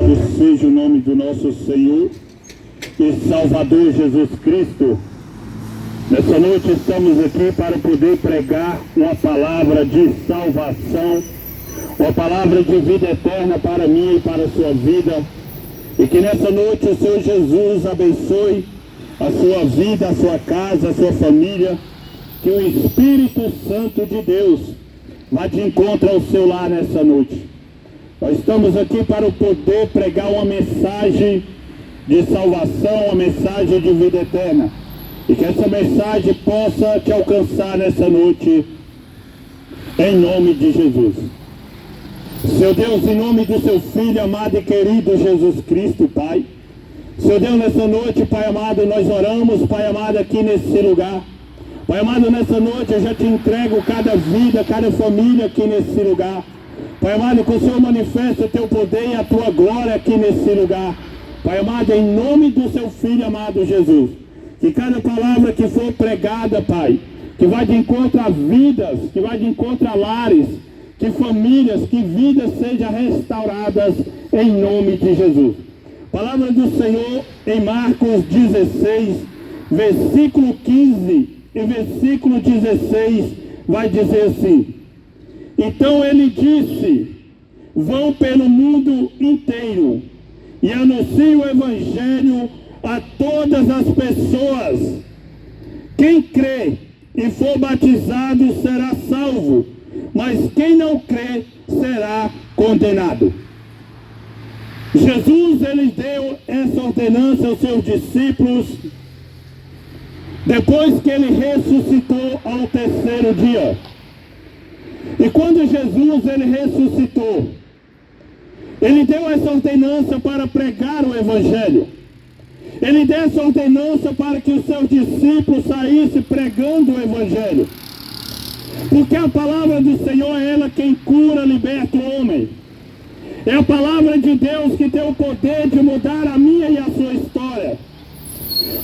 Louvado seja o nome do nosso Senhor e Salvador Jesus Cristo. Nessa noite estamos aqui para poder pregar uma palavra de salvação, uma palavra de vida eterna para mim e para a sua vida. E que nessa noite o Senhor Jesus abençoe a sua vida, a sua casa, a sua família. Que o Espírito Santo de Deus vá de encontro ao seu lar nessa noite. Nós estamos aqui para poder pregar uma mensagem de salvação, uma mensagem de vida eterna. E que essa mensagem possa te alcançar nessa noite, em nome de Jesus. Seu Deus, em nome do seu Filho amado e querido Jesus Cristo, Pai. Seu Deus, nessa noite, Pai amado, nós oramos, Pai amado, aqui nesse lugar. Pai amado, nessa noite eu já te entrego cada vida, cada família aqui nesse lugar. Pai amado, que o Senhor manifeste o teu poder e a tua glória aqui nesse lugar. Pai amado, em nome do seu Filho amado Jesus. Que cada palavra que for pregada, Pai, que vai de encontro a vidas, que vai de encontro a lares, que famílias, que vidas sejam restauradas em nome de Jesus. Palavra do Senhor em Marcos 16, versículo 15 e versículo 16, vai dizer assim: então ele disse, vão pelo mundo inteiro e anunciem o Evangelho a todas as pessoas. Quem crê e for batizado será salvo, mas quem não crê será condenado. Jesus, ele deu essa ordenança aos seus discípulos depois que ele ressuscitou ao terceiro dia. E quando Jesus, ele ressuscitou, ele deu essa ordenança para pregar o Evangelho. Ele deu essa ordenança para que os seus discípulos saíssem pregando o Evangelho. Porque a palavra do Senhor é ela quem cura, liberta o homem. É a palavra de Deus que tem o poder de mudar a minha e a sua história.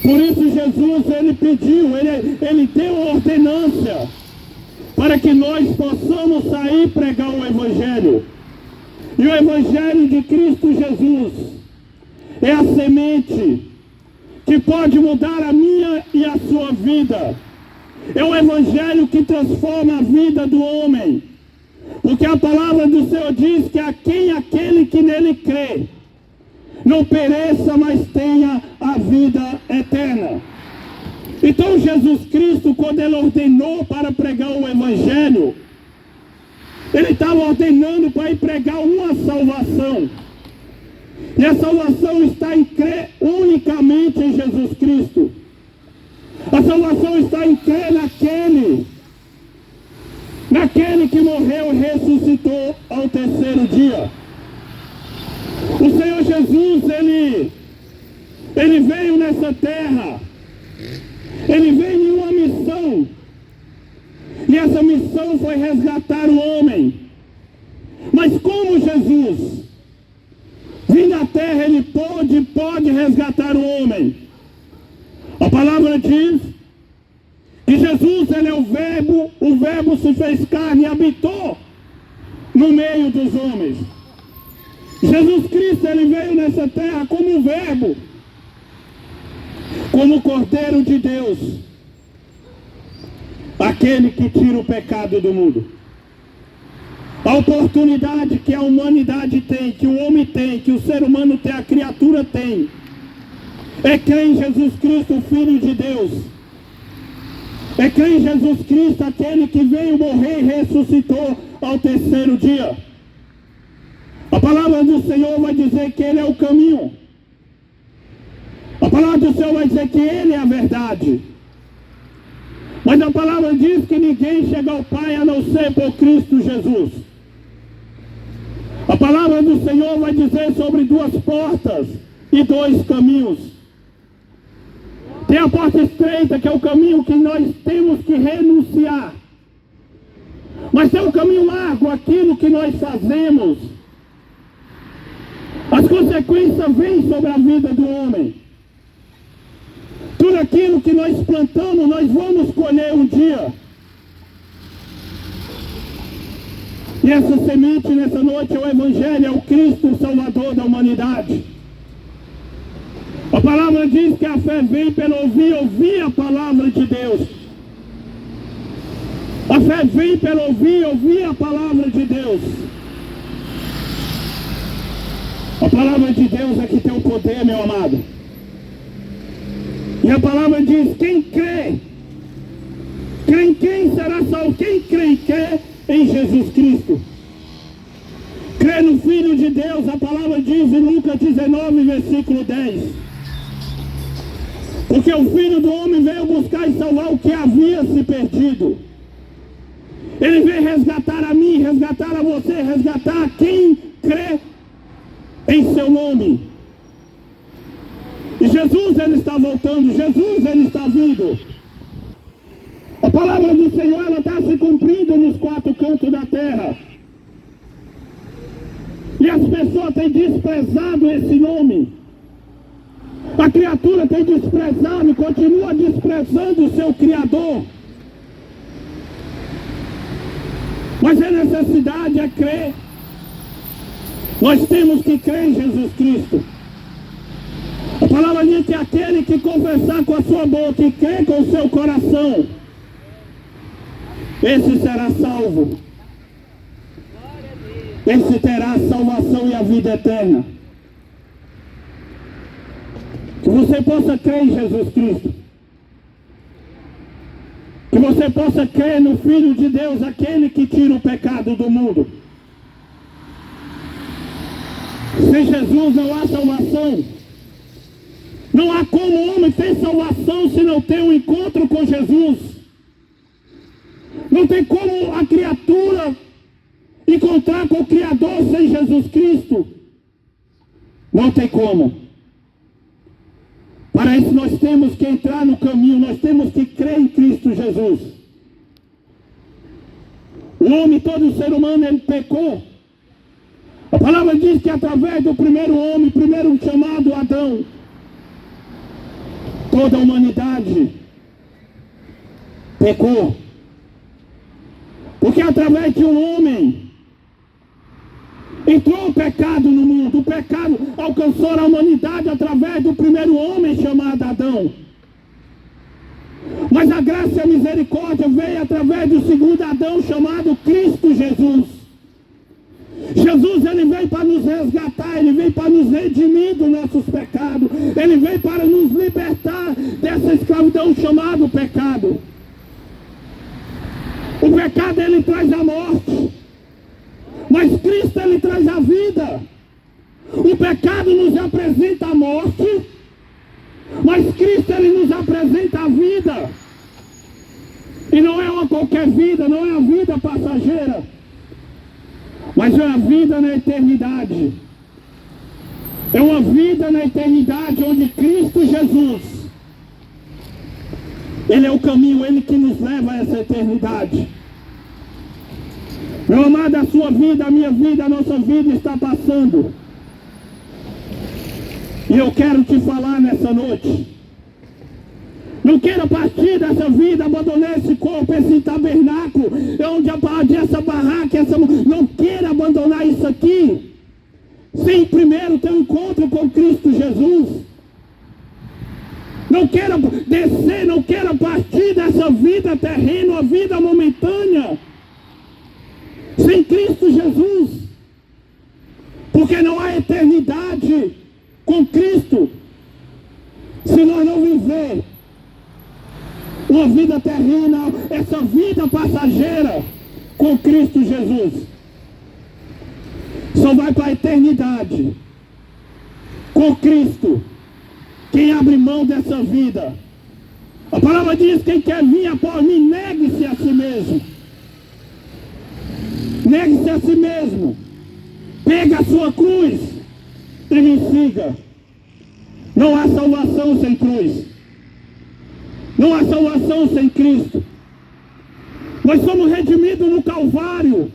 Por isso Jesus, ele pediu, ele deu a ordenança para que nós possamos sair pregar o Evangelho. E o Evangelho de Cristo Jesus é a semente que pode mudar a minha e a sua vida. É o Evangelho que transforma a vida do homem. Porque a palavra do Senhor diz que aquele que nele crê não pereça, mas tenha a vida eterna. Então Jesus Cristo, quando ele ordenou para pregar o Evangelho, ele estava ordenando para ir pregar uma salvação. E a salvação está em crer unicamente em Jesus Cristo. A salvação está em crer naquele que morreu e ressuscitou ao terceiro dia. O Senhor Jesus, ele veio nessa terra. Ele veio em uma missão. E essa missão foi resgatar o homem. Mas como Jesus vindo na terra, ele pode resgatar o homem. A palavra diz que Jesus, ele é o Verbo se fez carne e habitou no meio dos homens. Jesus Cristo, ele veio nessa terra como Verbo, como Cordeiro de Deus, aquele que tira o pecado do mundo. A oportunidade que a humanidade tem, que o homem tem, que o ser humano tem, a criatura tem, é crer em Jesus Cristo, o Filho de Deus. É crer em Jesus Cristo, aquele que veio morrer e ressuscitou ao terceiro dia. A palavra do Senhor vai dizer que Ele é o caminho. A palavra do Senhor vai dizer que Ele é a verdade. Mas a palavra diz que ninguém chega ao Pai a não ser por Cristo Jesus. A palavra do Senhor vai dizer sobre duas portas e dois caminhos. Tem a porta estreita, que é o caminho que nós temos que renunciar. Mas tem um caminho largo, aquilo que nós fazemos. As consequências vêm sobre a vida do homem. Tudo aquilo que nós plantamos, nós vamos colher um dia. E essa semente nessa noite é o Evangelho, é o Cristo, o Salvador da humanidade. A palavra diz que a fé vem pelo ouvir a palavra de Deus. A fé vem pelo ouvir a palavra de Deus. A palavra de Deus é que tem o poder, meu amado. E a palavra diz, quem crê em quem será salvo? Quem crê em Jesus Cristo? Crê no Filho de Deus, a palavra diz em Lucas 19, versículo 10. Porque o Filho do Homem veio buscar e salvar o que havia se perdido. Ele veio resgatar a mim, resgatar a você, resgatar a quem crê em seu nome. E Jesus, ele está voltando, Jesus, ele está vindo. A palavra do Senhor, ela está se cumprindo nos quatro cantos da terra. E as pessoas têm desprezado esse nome. A criatura tem desprezado e continua desprezando o seu Criador. Mas a necessidade é crer. Nós temos que crer em Jesus Cristo. A palavra diz que aquele que confessar com a sua boca e crer com o seu coração, esse será salvo. Esse terá a salvação e a vida eterna. Que você possa crer em Jesus Cristo. Que você possa crer no Filho de Deus, aquele que tira o pecado do mundo. Sem Jesus não há salvação. Não há como o homem ter salvação se não tem um encontro com Jesus. Não tem como a criatura encontrar com o Criador sem Jesus Cristo. Não tem como. Para isso nós temos que entrar no caminho, nós temos que crer em Cristo Jesus. O homem, todo ser humano, ele pecou. A palavra diz que através do primeiro homem, primeiro chamado Adão, toda a humanidade pecou. Porque através de um homem entrou o pecado no mundo. O pecado alcançou a humanidade através do primeiro homem chamado Adão. Mas a graça e a misericórdia veio através do segundo Adão chamado Cristo Jesus. Jesus, ele veio para nos resgatar, ele veio para nos redimir dos nossos pecados. Ele veio para nos libertar dessa escravidão chamada pecado. O pecado, ele traz a morte. Mas Cristo, ele traz a vida. O pecado nos apresenta a morte, mas Cristo, ele nos apresenta a vida. E não é uma qualquer vida, não é a vida passageira, mas é a vida na eternidade. É uma vida na eternidade onde Cristo Jesus, ele é o caminho, ele que nos leva a essa eternidade. Meu amado, a sua vida, a minha vida, a nossa vida está passando. E eu quero te falar nessa noite. Não queira partir dessa vida, abandonar esse corpo, esse tabernáculo, onde essa barraca, não queira abandonar isso aqui, sem primeiro ter um encontro com Cristo Jesus. Não queira descer, não queira partir dessa vida terrena, a vida momentânea, sem Cristo Jesus. Porque não há eternidade com Cristo se nós não viver uma vida terrena, essa vida passageira com Cristo Jesus. Só vai para a eternidade com Cristo quem abre mão dessa vida. A palavra diz: quem quer vir após mim, negue-se a si mesmo. Negue-se a si mesmo. Pega a sua cruz e me siga. Não há salvação sem cruz. Não há salvação sem Cristo. Nós somos redimidos no Calvário.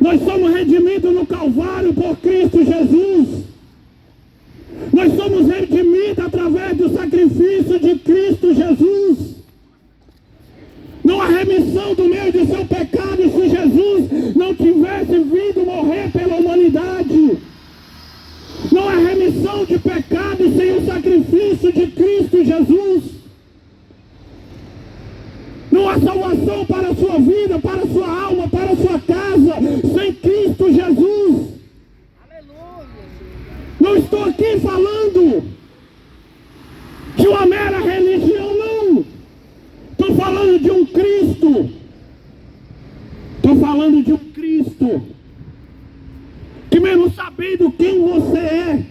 Nós somos redimidos no Calvário por Cristo Jesus. Nós somos redimidos através do sacrifício de Cristo Jesus. Não há remissão do meu e do seu pecado se Jesus não tivesse vindo morrer pela humanidade. Não há remissão remissão de pecados sem o sacrifício de Cristo Jesus. Não há salvação para a sua vida, para a sua alma, para a sua casa, sem Cristo Jesus. Aleluia. Não estou aqui falando de uma mera religião, não. Estou falando de um Cristo. Estou falando de um Cristo que, mesmo sabendo quem você é,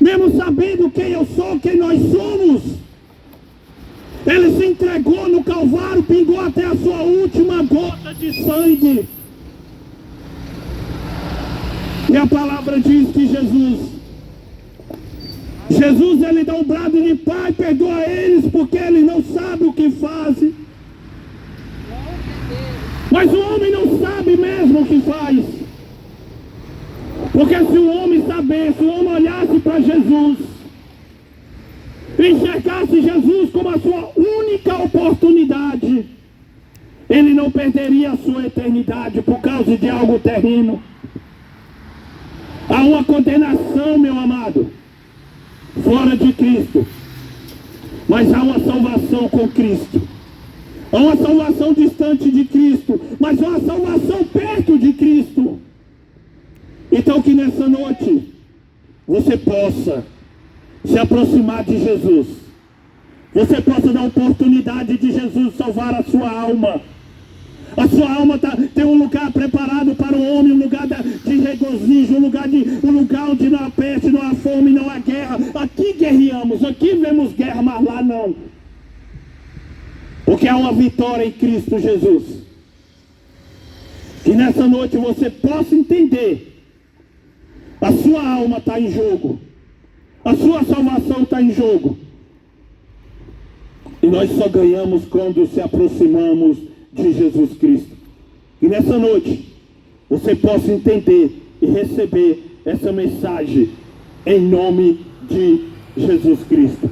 mesmo sabendo quem eu sou, quem nós somos, Ele se entregou no Calvário, pingou até a sua última gota de sangue. E a palavra diz que Jesus ele dá um brado de Pai, perdoa eles, porque eles não sabem o que fazem. Mas o homem não sabe mesmo o que faz. Porque se o homem sabesse, se o homem olhasse para Jesus, enxergasse Jesus como a sua única oportunidade, ele não perderia a sua eternidade por causa de algo terreno. Há uma condenação, meu amado, fora de Cristo, mas há uma salvação com Cristo. Há uma salvação distante de Cristo, mas há uma salvação perto de Cristo. Então que nessa noite você possa se aproximar de Jesus. Você possa dar oportunidade de Jesus salvar a sua alma. A sua alma tem um lugar preparado para o homem, um lugar de regozijo, um lugar onde não há peste, não há fome, não há guerra. Aqui guerreamos, aqui vemos guerra, mas lá não. Porque há uma vitória em Cristo Jesus. Que nessa noite você possa entender. A sua alma está em jogo. A sua salvação está em jogo. E nós só ganhamos quando se aproximamos de Jesus Cristo. E nessa noite você possa entender e receber essa mensagem em nome de Jesus Cristo.